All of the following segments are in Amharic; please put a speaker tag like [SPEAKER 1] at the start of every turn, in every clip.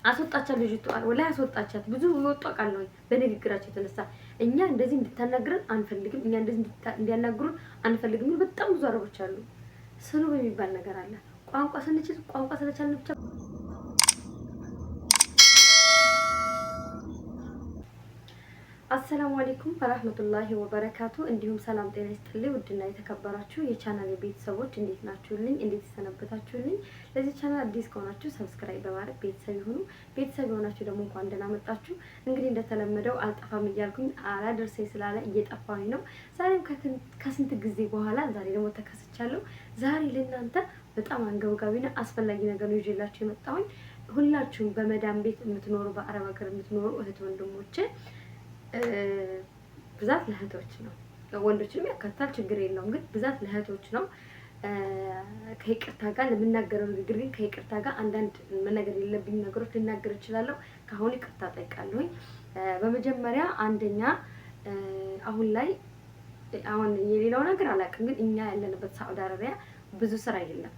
[SPEAKER 1] አስወጣቻት ልጅቷ ወላሂ አስወጣቻት። ብዙ ወጣ ቃል ነው በንግግራቸው የተነሳ እኛ እንደዚህ እንድታናግረን አንፈልግም፣ እኛ እንደዚህ እንዲያናግሩን አንፈልግም። በጣም ብዙ አረቦች አሉ። ስሩ የሚባል ነገር አለ። ቋንቋ ስንችል ቋንቋ ስለቻልን ብቻ አሰላሙ አለይኩም ወራህመቱላሂ ወበረካቱ። እንዲሁም ሰላም ጤና ይስጥልኝ። ውድና የተከበራችሁ የቻናል ቤተሰቦች እንዴት ናችሁልኝ? እንዴት ተሰነበታችሁልኝ? ለዚህ ቻናል አዲስ ከሆናችሁ ሰብስክራይብ በማድረግ ቤተሰብ ይሁኑ። ቤተሰብ የሆናችሁ ደግሞ እንኳን ደህና መጣችሁ። እንግዲህ እንደተለመደው አልጠፋም እያልኩኝ አላደርሰኝ ስላለ እየጠፋኝ ነው። ዛሬም ከስንት ጊዜ በኋላ ዛሬ ደግሞ ተከስቻለሁ። ዛሬ ለእናንተ በጣም አንገብጋቢና አስፈላጊ ነገር ነው ይዤላችሁ የመጣሁኝ። ሁላችሁም በመዳም ቤት የምትኖሩ በአረብ ሀገር የምትኖሩ እህት ወንድሞቼ ብዛት ለእህቶች ነው። ወንዶችንም ያካትታል፣ ችግር የለውም። ግን ብዛት ለእህቶች ነው። ከይቅርታ ጋር ለምናገረው ንግግር ግን ከይቅርታ ጋር አንዳንድ መናገር የሌለብኝ ነገሮች ልናገር እችላለሁ። ከአሁን ይቅርታ ጠይቃለሁኝ። በመጀመሪያ አንደኛ አሁን ላይ አሁን የሌላው ነገር አላውቅም፣ ግን እኛ ያለንበት ሳዑዲ አረቢያ ብዙ ስራ የለም።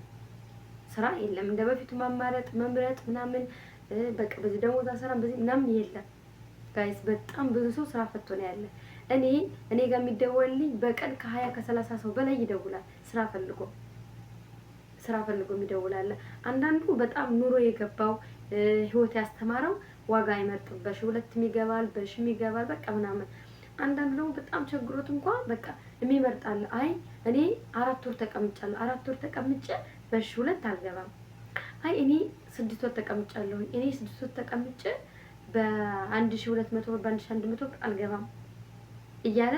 [SPEAKER 1] እንደ በፊቱ ማማረጥ መምረጥ ምናምን በቃ በዚህ ደሞዝ አሰራም በዚህ ምናምን የለም። ጋይስ በጣም ብዙ ሰው ስራ ፈቶ ነው ያለ። እኔ ጋር የሚደወልልኝ በቀን ከ20 ከ30 ሰው በላይ ይደውላል። ስራ ፈልጎ የሚደውላል። አንዳንዱ በጣም ኑሮ የገባው ህይወት ያስተማረው ዋጋ አይመርጥም። በ2,000 ይገባል፣ በ1,000 ይገባል በቃ ምናምን። አንዳንዱ ደግሞ በጣም ቸግሮት እንኳን በቃ የሚመርጣል። አይ እኔ 4 ወር ተቀምጫለሁ፣ 4 ወር ተቀምጬ በ1,200 አልገባም። አይ እኔ 6 ወር ተቀምጫለሁ፣ እኔ 6 ወር ተቀምጬ በ1,200 በ1,100 አልገባም እያለ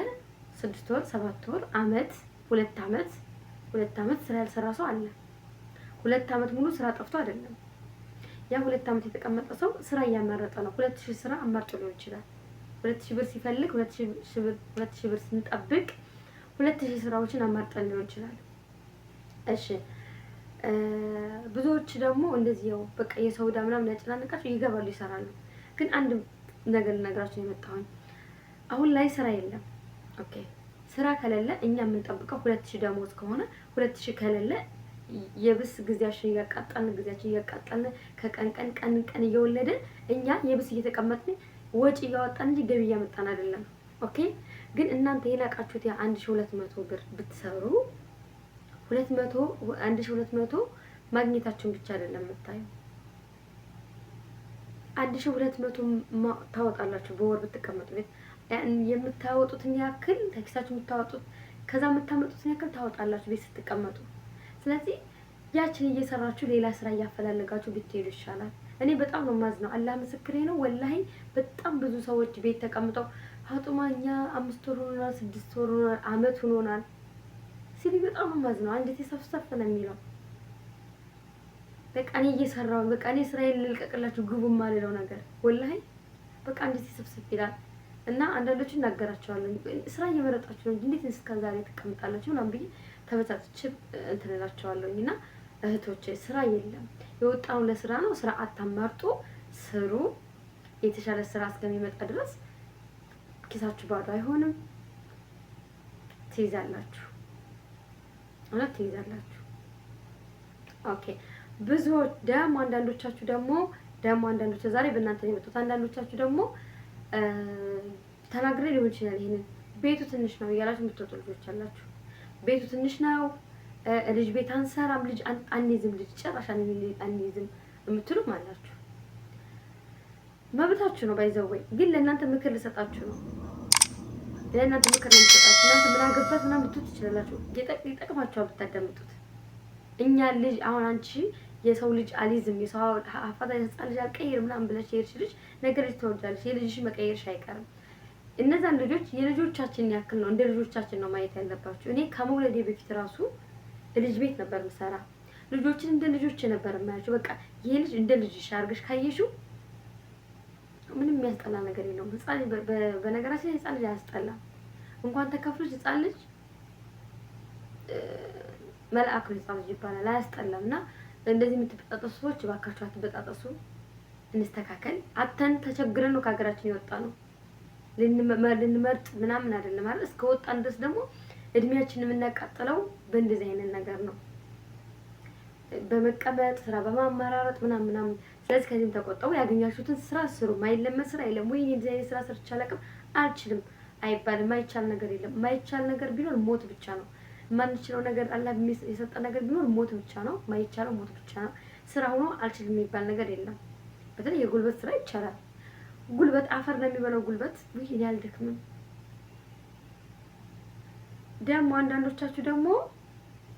[SPEAKER 1] 6 ወር 7 ወር አመት 2 አመት ስራ ያልሰራ ሰው አለ። 2 አመት ሙሉ ስራ ጠፍቶ አይደለም። ያ 2 አመት የተቀመጠ ሰው ስራ እያመረጠ ነው። 2,000 ስራ አማርጦ ሊሆን ይችላል። 2,000 ብር ሲፈልግ 2,000 ብር ስንጠብቅ 2,000 ስራዎችን አማርጠን ሊሆን ይችላል። እሺ ብዙዎች ደግሞ እንደዚህ ያው በቃ የሰው ዕዳ ምናምን ያጨናነቃቸው ይገባሉ፣ ይሰራሉ። ግን አንድ ነገር ልነግራችሁ የመጣሁኝ አሁን ላይ ስራ የለም። ኦኬ ስራ ከሌለ እኛ የምንጠብቀው 2,000 ደሞዝ ከሆነ 2,000 ከሌለ የብስ ጊዜያችን እያቃጠልን ከቀን እየወለደ እኛ የብስ እየተቀመጥን ወጪ እያወጣን እንጂ ገቢ እያመጣን አይደለም። ኦኬ ግን እናንተ የላቃችሁት ያ 1,200 ብር ብትሰሩ 1,200 ማግኘታችሁን ብቻ አይደለም የምታዩ 1,200 ታወጣላችሁ። በወር ብትቀመጡ ቤት የምታወጡትን ያክል ተኪሳችሁ የምታወጡት ከዛ የምታመጡትን ያክል ታወጣላችሁ ቤት ስትቀመጡ። ስለዚህ ያችን እየሰራችሁ ሌላ ስራ እያፈላለጋችሁ ብትሄዱ ይሻላል። እኔ በጣም ነው ማዝነው፣ አላህ ምስክሬ ነው። ወላሂ በጣም ብዙ ሰዎች ቤት ተቀምጠው አጡማኛ 5 ወር ሆኖናል፣ 6 ወር ሆኖናል፣ አመት ሆኖናል ሲል በጣም ነው ማዝነው። አንዴ ሰፍሰፍ ነው የሚለው። በቃ እኔ እየሰራሁ በቃ እኔ ስራዬን ልልቀቅላችሁ ግቡ ማለለው ነገር ወላሂ በቃ እንዴት ይሰፍሰፍ ይላል። እና አንዳንዶቹ እናገራቸዋለሁ ስራ እየመረጣችሁ ነው እንዴት እስከዛሬ ተቀምጣላችሁ ምናምን ብዬ ተበታትቼ እንትን እላቸዋለሁኝ። እና እህቶቼ ስራ የለም፣ የወጣው ለስራ ነው። ስራ አታማርጡ፣ ስሩ። የተሻለ ስራ እስከሚመጣ ድረስ ኪሳችሁ ባዶ አይሆንም። ትይዛላችሁ። ኦኬ ብዙዎች ደግሞ አንዳንዶቻችሁ ዛሬ በእናንተ ነው የመጡት። አንዳንዶቻችሁ ደግሞ ተናግሬ ሊሆን ይችላል ይሄንን ቤቱ ትንሽ ነው እያላችሁ የምትወጡ ልጆች አላችሁ። ቤቱ ትንሽ ነው፣ ልጅ ቤት አንሰራም፣ ልጅ አንይዝም፣ ልጅ ጨራሽ አንይዝም የምትሉም አላችሁ። መብታችሁ ነው ባይዘወይ። ግን ለእናንተ ምክር ልሰጣችሁ ነው። እናንተ ምን አገባት ምናምን ብትሉ ትችላላችሁ። ይጠቅማችኋል ብታዳምጡት። እኛ ልጅ አሁን አንቺ የሰው ልጅ አልይዝም የሰው አፋታ ህፃን ልጅ አልቀይር ምናምን ብለሽ የሄድሽ ልጅ ነገር ልጅ ትወልጃለሽ። የልጅሽ መቀየርሽ አይቀርም። እነዛን ልጆች የልጆቻችን ያክል ነው፣ እንደ ልጆቻችን ነው ማየት ያለባችሁ። እኔ ከመውለዴ በፊት ራሱ ልጅ ቤት ነበር የምሰራ። ልጆችን እንደ ልጆች ነበር የማያቸው። በቃ ይሄ ልጅ እንደ ልጅሽ አድርገሽ ካየሽው ምንም የሚያስጠላ ነገር የለውም። ህፃን በነገራችን ላይ ህፃን ልጅ አያስጠላም። እንኳን ተከፍሎሽ ህፃን ልጅ መልአክ ነው ህፃን ልጅ ይባላል፣ አያስጠላም። እና እንደዚህ የምትበጣጠሱ ሰዎች እባካችሁ አትበጣጠሱ፣ እንስተካከል። አተን ተቸግረን ነው ከሀገራችን የወጣ ነው። ልንመርጥ ምናምን አይደለም ማለት እስከ ወጣን ድረስ ደግሞ እድሜያችንን የምናቃጥለው በእንደዚህ አይነት ነገር ነው። በመቀመጥ ስራ በማመራረጥ ምናምን። ስለዚህ ከዚህም ተቆጠቡ። ያገኛችሁትን ስራ ስሩ። ማይለመድ ስራ የለም። ወይ እንደዚህ አይነት ስራ ሰርቼ አላውቅም አልችልም አይባልም። ማይቻል ነገር የለም። ማይቻል ነገር ቢኖር ሞት ብቻ ነው። የማንችለው ነገር አላህ የሰጠ ነገር ቢኖር ሞት ብቻ ነው። ማይቻለው ሞት ብቻ ነው። ስራ ሆኖ አልችልም የሚባል ነገር የለም። በተለይ የጉልበት ስራ ይቻላል። ጉልበት አፈር ነው የሚበላው ጉልበት። ወይ እኔ አልደክምም። ደግሞ አንዳንዶቻችሁ ደግሞ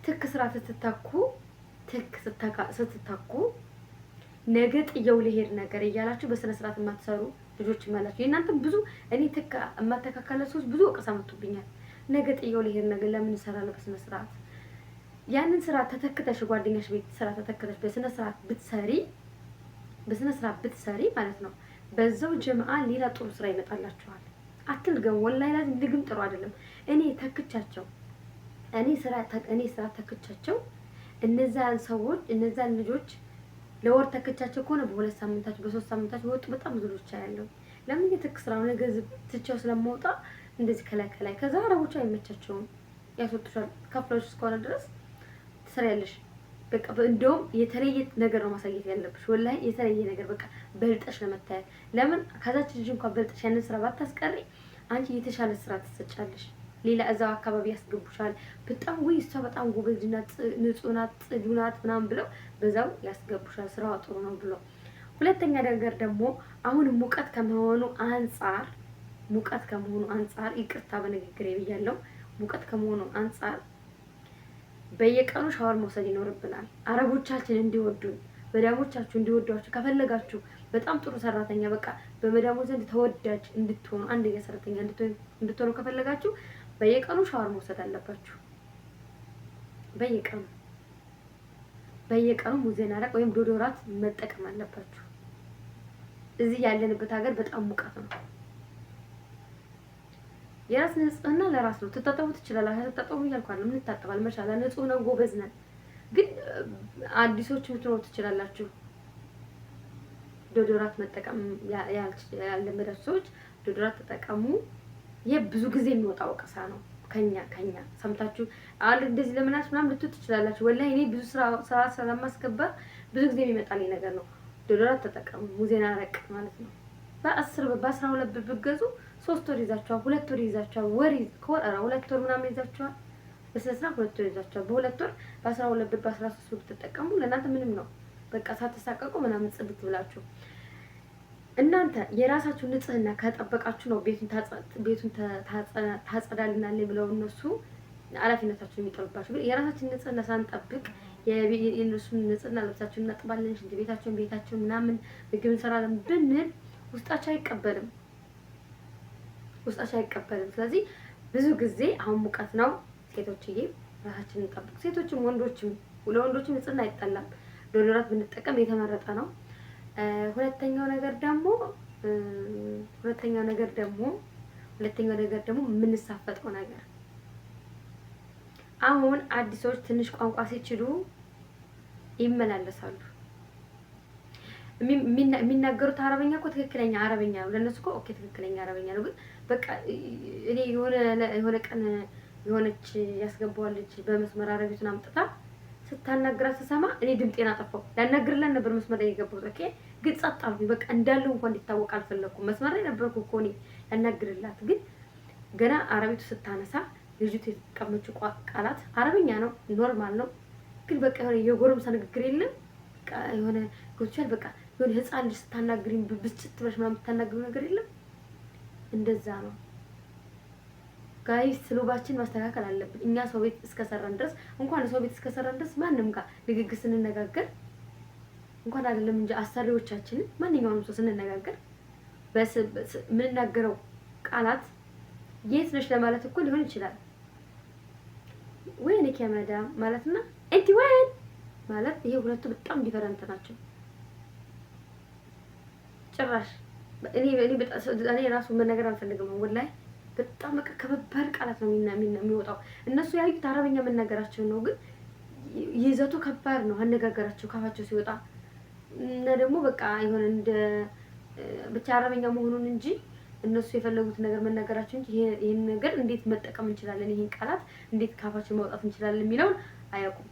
[SPEAKER 1] ትክ ስራ ስትታኩ ነገ ጥየው ልሄድ ነገር እያላችሁ በስነ ስርዓት የማትሰሩ ልጆች ማለት የእናንተም ብዙ እኔ ትክ የማተካከለ ሰዎች ብዙ ወቀሳ መጥቶብኛል። ነገ ጥየው ልሄድ ነገር ለምን እሰራለሁ በስነ ስርዓት? ያንን ስራ ተተክተሽ ጓደኛሽ ቤት ስራ ተተክተሽ በስነ ስርዓት ብትሰሪ ማለት ነው። በዛው ጀማዓ ሌላ ጥሩ ስራ ይመጣላችኋል። አትልገም። ወላሂ ላዚም ልግም ጥሩ አይደለም። እኔ ስራ ተክቻቸው እነዛን ሰዎች እነዛን ልጆች ለወር ተክቻቸው ከሆነ በ2 ሳምንታቸው በ3 ሳምንታቸው ወጡ። በጣም ብዙ ልጆች ያለው ለምን የትክ ስራው ነገር ትቻው ስለማውጣ እንደዚህ ከላይ ከዛ አረቦቹ አይመቻቸውም፣ ያስወጡሻል። ከፍለሽ እስከሆነ ድረስ ትሰሪያለሽ። በቃ እንደውም የተለየ ነገር ነው ማሳየት ያለብሽ። ወላሂ የተለየ ነገር በቃ በልጠሽ ለመታየት። ለምን ከዛች ልጅ እንኳን በልጠሽ ያንን ስራ ባታስቀሪ አንቺ የተሻለ ስራ ትሰጫለሽ። ሌላ እዛው አካባቢ ያስገቡሻል። በጣም ወይ እሷ በጣም ጎበዝ ናት፣ ንጹህ ናት፣ ጽዱ ናት ምናምን ብለው በዛው ያስገቡሻል። ስራዋ ጥሩ ነው ብሎ። ሁለተኛ ነገር ደግሞ አሁን ሙቀት ከመሆኑ አንፃር ይቅርታ በንግግሬ ብያለሁ። ሙቀት ከመሆኑ አንፃር በየቀኑ ሻወር መውሰድ ይኖርብናል። አረቦቻችን እንዲወዱን መዳሞቻችሁ እንዲወዷችሁ ከፈለጋችሁ በጣም ጥሩ ሰራተኛ በቃ በመዳሙ ዘንድ ተወዳጅ እንድትሆኑ አንደኛ ሰራተኛ እንድትሆኑ ከፈለጋችሁ በየቀኑ ሻወር መውሰድ አለባችሁ። በየቀኑ ሙዜናረቅ ወይም ዶዶራት መጠቀም አለባችሁ። እዚህ ያለንበት ሀገር በጣም ሙቀት ነው። የራስ ንጽህና ለራስ ነው። ትታጠቡ ትችላላችሁ። ትታጠቡ እያልኳለሁ። ምን ታጠባል መሻላ ንጹህ ነው፣ ጎበዝ ነን። ግን አዲሶች ምትኖሩ ትችላላችሁ። ዶዶራት መጠቀም ያለመዳችሁ ሰዎች ዶዶራት ተጠቀሙ። ይሄ ብዙ ጊዜ የሚወጣ ወቀሳ ነው ከኛ ሰምታችሁ አለ እንደዚህ ለምናስ ምናምን ልትሉ ትችላላችሁ። ወላሂ እኔ ብዙ ስራ ስለማስከበር ብዙ ጊዜ የሚመጣልኝ ነገር ነው። ዶዶራት ተጠቀሙ። ሙዜናረቅ ማለት ነው። በ12 ብር ብትገዙ 3 ወር ይዛችኋል፣ 2 ወር ይዛችኋል። ከወራ 2 ወር ምናምን ይዛችኋል። በስነስራ 2 ወር ይዛችኋል። በ2 ወር በ12 ብር በ13 ብር ተጠቀሙ። ለእናንተ ምንም ነው። በቃ ሳትሳቀቁ ምናምን ጽድት ብላችሁ እናንተ የራሳችሁ ንጽህና ከጠበቃችሁ ነው ቤቱን ታጸዳልናል ብለው እነሱ ኃላፊነታቸውን የሚጠሉባችሁ። ግን የራሳችን ንጽህና ሳንጠብቅ የእነሱን ንጽህና ልብሳችሁን እናጥባለን፣ ሽንት ቤታቸውን ምናምን ምግብ እንሰራለን ብንል ውስጣቸው አይቀበልም። ስለዚህ ብዙ ጊዜ አሁን ሙቀት ነው። ሴቶችዬ ራሳችንን እንጠብቅ። ሴቶችም ወንዶችም፣ ለወንዶችም ንጽህና አይጠላም። ዶዶራት ብንጠቀም የተመረጠ ነው። ሁለተኛው ነገር ደግሞ የምንሳፈጠው ነገር አሁን አዲሶች ትንሽ ቋንቋ ሲችሉ ይመላለሳሉ። የሚናገሩት አረበኛ እኮ ትክክለኛ አረበኛ ነው። ለነሱ እኮ ኦኬ ትክክለኛ አረበኛ ነው። ግን በቃ እኔ የሆነ ቀን የሆነች ያስገባዋለች በመስመር አረቢቱን አምጥታ ስታናግራት ስሰማ እኔ ድምጤን አጠፋው። ላናግርላት ነበር መስመር ላይ የገባሁት። ኦኬ ግን ጸጥ አልኩኝ። በቃ እንዳለው እንኳን እንዲታወቅ አልፈለኩም። መስመር ላይ ነበርኩ እኮ እኔ ላናግርላት። ግን ገና አረቢቱ ስታነሳ ልጅቱ የተጠቀመችው ቃላት አረበኛ ነው፣ ኖርማል ነው። ግን በቃ የሆነ የጎረምሳ ንግግር የለም። በቃ የሆነ ጎቻል በቃ የሆነ ህፃን ልጅ ስታናግሪኝ ብስጭት ብለሽ ምናምን ስታናግሪው ነገር የለም። እንደዛ ነው ጋይስ። ስሉባችን ማስተካከል አለብን። እኛ ሰው ቤት እስከሰራን ድረስ ማንም ጋር ንግግር ስንነጋገር እንኳን አይደለም እንጂ አሰሪዎቻችንን ማንኛውንም ሰው ስንነጋገር የምንናገረው ቃላት የት ነሽ ለማለት እኮ ሊሆን ይችላል። ወይኔ ከመዳ ማለትና እንቲ ወይን ማለት ይሄ ሁለቱ በጣም ዲፈረንት ናቸው። ጭራሽ እኔ ራሱ መናገር አልፈልግም ወላሂ። በጣም በቃ ከባድ ቃላት ነው የሚወጣው። እነሱ ያዩት አረበኛ መናገራቸው ነው፣ ግን ይዘቱ ከባድ ነው አነጋገራቸው ካፋቸው ሲወጣ እና ደግሞ በቃ የሆነ እንደ ብቻ አረበኛ መሆኑን እንጂ እነሱ የፈለጉት ነገር መናገራቸው እንጂ ይሄን ነገር እንዴት መጠቀም እንችላለን፣ ይሄን ቃላት እንዴት ካፋችን ማውጣት እንችላለን የሚለውን አያውቁም።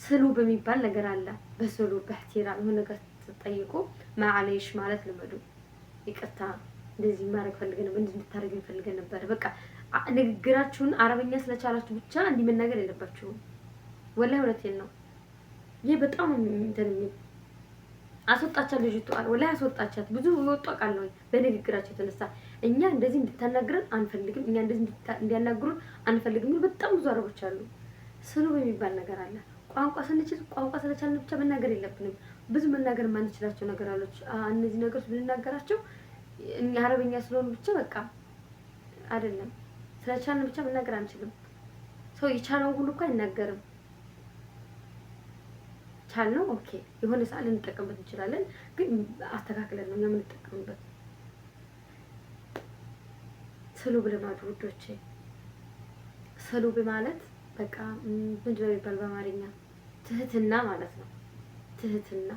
[SPEAKER 1] ስሉ በሚባል ነገር አለ። በስሉ በህቲራም የሆነ ነገር ተጠይቁ ማዓሌሽ ማለት ልመዱ። ይቅርታ እንደዚህ ማድረግ ፈልገን ነበር፣ እንደዚህ እንድታረግ ፈልገን ነበር። በቃ ንግግራችሁን አረበኛ ስለቻላችሁ ብቻ እንዲህ መናገር የለባችሁም። ወላሂ እውነቴን ነው። ይሄ በጣም እንትን የሚል አስወጣቻት ልጅቷ ወላሂ አስወጣቻት። ብዙ ወጣ ቃል ነው በንግግራቸው የተነሳ እኛ እንደዚህ እንድታናግረን አንፈልግም፣ እኛ እንደዚህ እንዲያናግሩን አንፈልግም። በጣም ብዙ አረቦች አሉ። ስሉ በሚባል ነገር አለ። ቋንቋ ስንችል ቋንቋ ስለቻልን ብቻ መናገር የለብንም። ብዙ መናገር የማንችላቸው ነገር አለች። እነዚህ ነገሮች ብንናገራቸው እኛ አረበኛ ስለሆኑ ብቻ በቃ አይደለም። ስለቻልን ብቻ መናገር አንችልም። ሰው የቻለው ሁሉ እኮ አይናገርም። ቻልነው ኦኬ፣ የሆነ ሰዓት ልንጠቀምበት እንችላለን፣ ግን አስተካክለን ነው የምንጠቀምበት። ስሉ ብለማዱ ውዶቼ፣ ስሉ በማለት በቃ ምንድነው የሚባል በአማርኛ ትህትና ማለት ነው። ትህትና፣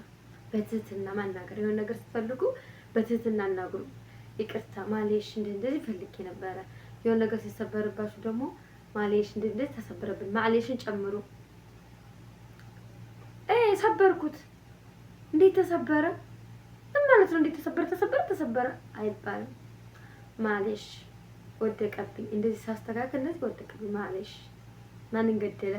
[SPEAKER 1] በትህትና ማናገር። የሆነ ነገር ስትፈልጉ በትህትና አናግሩ። ይቅርታ ማሌሽ እንደዚህ ፈልጌ ነበረ። የሆነ ነገር ሲሰበርባችሁ ደግሞ ማሌሽ እንደዚህ ተሰበረብን፣ ማሌሽን ጨምሩ። ሰበርኩት፣ እንዴት ተሰበረ? ምን ማለት ነው? እንዴት ተሰበረ አይባልም። ማሌሽ ወደቀብኝ፣ እንደዚህ ሳስተካክል እንደዚህ ወደቀብኝ፣ ማሌሽ ማንን ገደለ?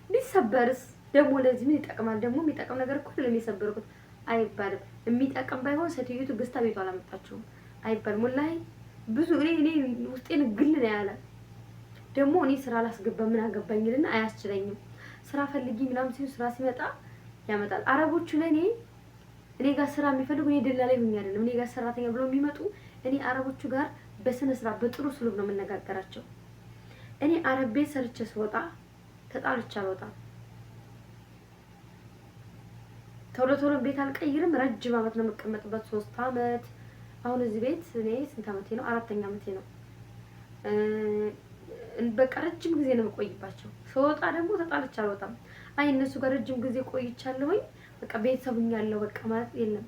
[SPEAKER 1] ቢሰበርስ ደግሞ ለዚህ ምን ይጠቅማል? ደግሞ የሚጠቅም ነገር እኮ ለሚሰበርኩት አይባልም። የሚጠቅም ባይሆን ሴትዮቱ ገዝታ ቤቷ አላመጣችውም አይባልም። ወላሂ ብዙ እኔ ውስጤን ግል ነው ያለ። ደግሞ እኔ ስራ አላስገባ ምን አገባኝልና አያስችለኝም። ስራ ፈልጊ ምናምን ሲሉ ስራ ሲመጣ ያመጣል። አረቦቹ ለኔ እኔ ጋር ስራ የሚፈልጉ እኔ ደላላ ይሁን አይደለም፣ እኔ ጋር ሰራተኛ ብለው የሚመጡ እኔ አረቦቹ ጋር በስነ ስርዓት በጥሩ ስሉብ ነው የምነጋገራቸው። እኔ አረብ ቤት ሰርቼ ስወጣ ተጣልቼ አልወጣም። ቶሎ ቤት አልቀይርም። ረጅም አመት ነው የምቀመጥበት፣ 3 አመት። አሁን እዚህ ቤት እኔ ስንት አመቴ ነው? 4ኛ አመቴ ነው። በቃ ረጅም ጊዜ ነው የምቆይባቸው። ስወጣ ደግሞ ተጣልቼ አልወጣም። አይ እነሱ ጋር ረጅም ጊዜ ቆይቻለሁኝ በቃ ቤተሰቡኛለሁ በቃ ማለት የለም።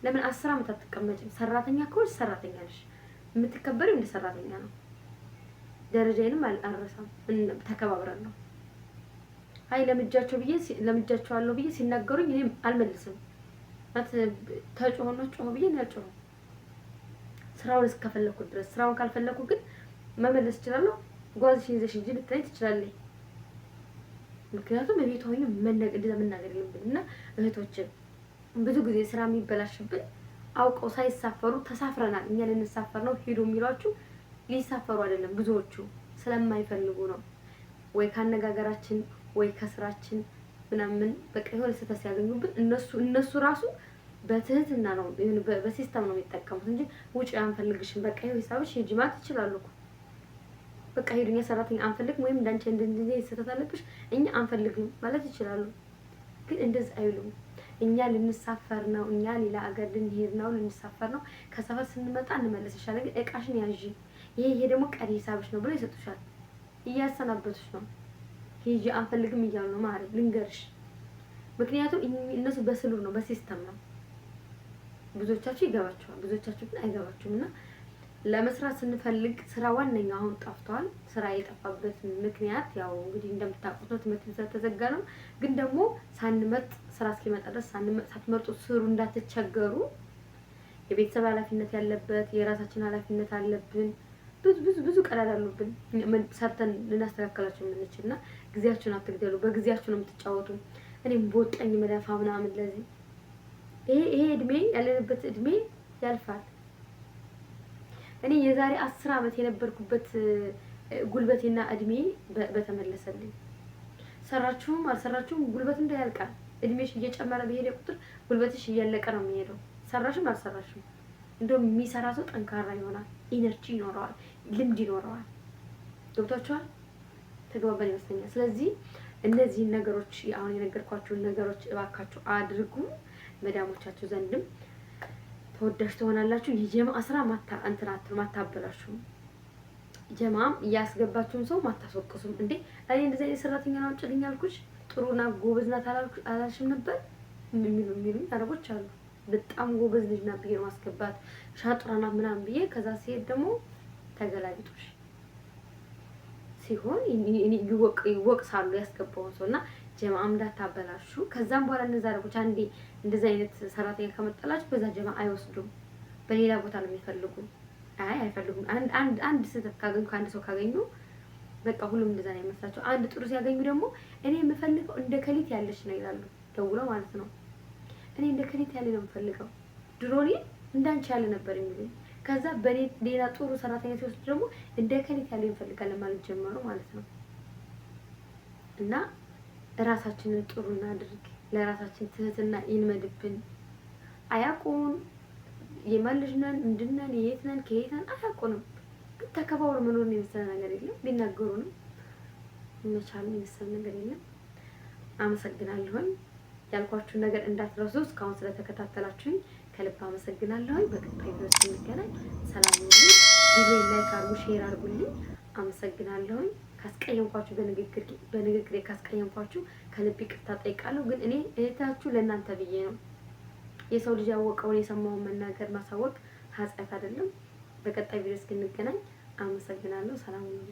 [SPEAKER 1] ለምን 10 አመት አትቀመጭም? ሰራተኛ ከሆነሽ ሰራተኛ ነሽ። የምትከበሪው እንደ ሰራተኛ ነው። ደረጃዬንም አልረሳም። ተከባብረን ነው። አይ ለምጃቸዋለሁ ብዬ ሲናገሩኝ እኔም አልመልስም። ማለት ተጮሆ ብዬ ነው ያጮሁ። ስራውን እስከፈለኩት ድረስ። ስራውን ካልፈለኩ ግን መመለስ እችላለሁ። ጓዝሽን ይዘሽ እንጂ ልትለኝ ትችላለች። ምክንያቱም እቤት ሆኜ እንደዛ መናገር የለብንም። እና እህቶችን ብዙ ጊዜ ስራ የሚበላሽብን አውቀው ሳይሳፈሩ ተሳፍረናል እኛ ልንሳፈር ነው ሄዶ የሚሏችሁ ሊሳፈሩ አይደለም። ብዙዎቹ ስለማይፈልጉ ነው። ወይ ካነጋገራችን ወይ ከስራችን ምናምን በቃ የሆነ ስህተት ሲያገኙብን እነሱ ራሱ በትህትና ነው በሲስተም ነው የሚጠቀሙት እንጂ ውጪ አንፈልግሽም በቃ ይሄው ሂሳብሽ ሂጂ ማለት ይችላሉ እኮ። በቃ ሄዱኛ ሰራተኛ አንፈልግም ወይም እንዳንቺ እንደዚህ ስህተት አለብሽ እኛ አንፈልግም ማለት ይችላሉ። ግን እንደዚህ አይሉም። እኛ ልንሳፈር ነው፣ እኛ ሌላ ሀገር ልንሄድ ነው፣ ልንሳፈር ነው። ከሰፈር ስንመጣ እንመለስሻለን፣ ግን እቃሽን ያዢ፣ ይሄ ደግሞ ቀሪ ሂሳብሽ ነው ብሎ ይሰጡሻል። እያሰናበቱሽ ነው። ሂጂ አንፈልግም እያሉ ነው ማለት ልንገርሽ። ምክንያቱም እነሱ በስሉብ ነው በሲስተም ነው። ብዙዎቻችሁ ይገባችኋል፣ ብዙዎቻችሁ ግን አይገባችሁም። እና ለመስራት ስንፈልግ ስራ ዋነኛው አሁን ጠፍቷል። ስራ የጠፋበት ምክንያት ያው እንግዲህ እንደምታውቁት ነው፣ ትምህርት ተዘጋ ነው። ግን ደግሞ ሳንመጥ ስራ እስኪመጣ ድረስ ሳትመርጡ ስሩ እንዳትቸገሩ። የቤተሰብ ኃላፊነት ያለበት የራሳችን ኃላፊነት አለብን። ብዙ ቀዳዳ አሉብን ሰርተን ልናስተካከላቸው የምንችልና ጊዜያችሁን አትግደሉ። በጊዜያችሁ ነው የምትጫወቱ። እኔም በወጣኝ መለፋ ምናምን ለዚህ ይሄ እድሜ ያለንበት እድሜ ያልፋል። እኔ የዛሬ 10 አመት የነበርኩበት ጉልበቴና እድሜ በተመለሰልኝ። ሰራችሁም አልሰራችሁም ጉልበት እንዳያልቃል። እድሜሽ እየጨመረ በሄደ ቁጥር ጉልበትሽ እያለቀ ነው የሚሄደው። ሰራሽም አልሰራሽም እንደውም የሚሰራ ሰው ጠንካራ ይሆናል፣ ኢነርጂ ይኖረዋል፣ ልምድ ይኖረዋል። ገብቷችኋል? ተግባባን ይመስለኛል። ስለዚህ እነዚህን ነገሮች አሁን የነገርኳችሁን ነገሮች እባካችሁ አድርጉ። መዳሞቻችሁ ዘንድም ተወዳጅ ትሆናላችሁ። የጀማዓ ስራ ማታበላሹ። ጀማዓም እያስገባችሁን ሰው ማታስወቅሱም። እንዴ እኔ እንደዚህ አይነት ሰራተኛ ነው አምጪልኝ አልኩሽ፣ ጥሩና ጎበዝ ናት አላልሽም ነበር የሚሉኝ አረቦች አሉ። በጣም ጎበዝ ልጅ ናት ብዬ ማስገባት ሻጥራ ናት ምናምን ብዬ ከዛ ሲሄድ ደግሞ ተገላቢጦሽ ሲሆን ይወቅሳሉ ያስገባውን ሰውና ጀማዓ እንዳታበላሹ። ከዛም በኋላ እነዛ አረቦች አንዴ እንደዛ አይነት ሰራተኛ ከመጣላችሁ በዛ ጀማዓ አይወስዱም፣ በሌላ ቦታ ነው የሚፈልጉ። አይፈልጉም። አንድ ስህተት ካገኙ ከአንድ ሰው ካገኙ በቃ ሁሉም እንደዛ ነው የሚመስላቸው። አንድ ጥሩ ሲያገኙ ደግሞ እኔ የምፈልገው እንደ ከሊት ያለች ነው ይላሉ፣ ደውለው ማለት ነው። እኔ እንደ ከሊት ያለ ነው የምፈልገው፣ ድሮ እኔ እንዳንቺ ያለ ነበር የሚሉኝ። ከዛ በኔ ሌላ ጥሩ ሰራተኛ ሲወስዱ ደግሞ እንደ ከሊት ያለ እንፈልጋለን ማለት ጀመሩ ማለት ነው። እና ራሳችንን ጥሩ እናድርግ፣ ለራሳችን ትህትና ይልመድብን። አያውቁን የማን ልጅ ነን ምንድን ነን የት ነን ከየት ነን አያውቁንም። ግን ተከባብሮ መኖርን የመሰለ ነገር የለም። ቢናገሩንም መቻልን የመሰለ ነገር የለም። አመሰግናለሁኝ። ያልኳችሁን ነገር እንዳትረሱ። እስካሁን ስለተከታተላችሁኝ ከልብ አመሰግናለሁኝ። በቀጣይ ቪዲዮ እስክንገናኝ ሰላም ሁኑ። ቪዲዮ ላይክ አድርጉ፣ ሼር አድርጉልኝ። አመሰግናለሁኝ። ካስቀየምኳችሁ በንግግሬ ካስቀየምኳችሁ ከልብ ይቅርታ ጠይቃለሁ። ግን እኔ እህታችሁ ለእናንተ ብዬ ነው። የሰው ልጅ ያወቀውን የሰማውን መናገር ማሳወቅ ኃጢአት አይደለም። በቀጣይ ቪዲዮ እስክንገናኝ አመሰግናለሁ። ሰላም ሁኑ።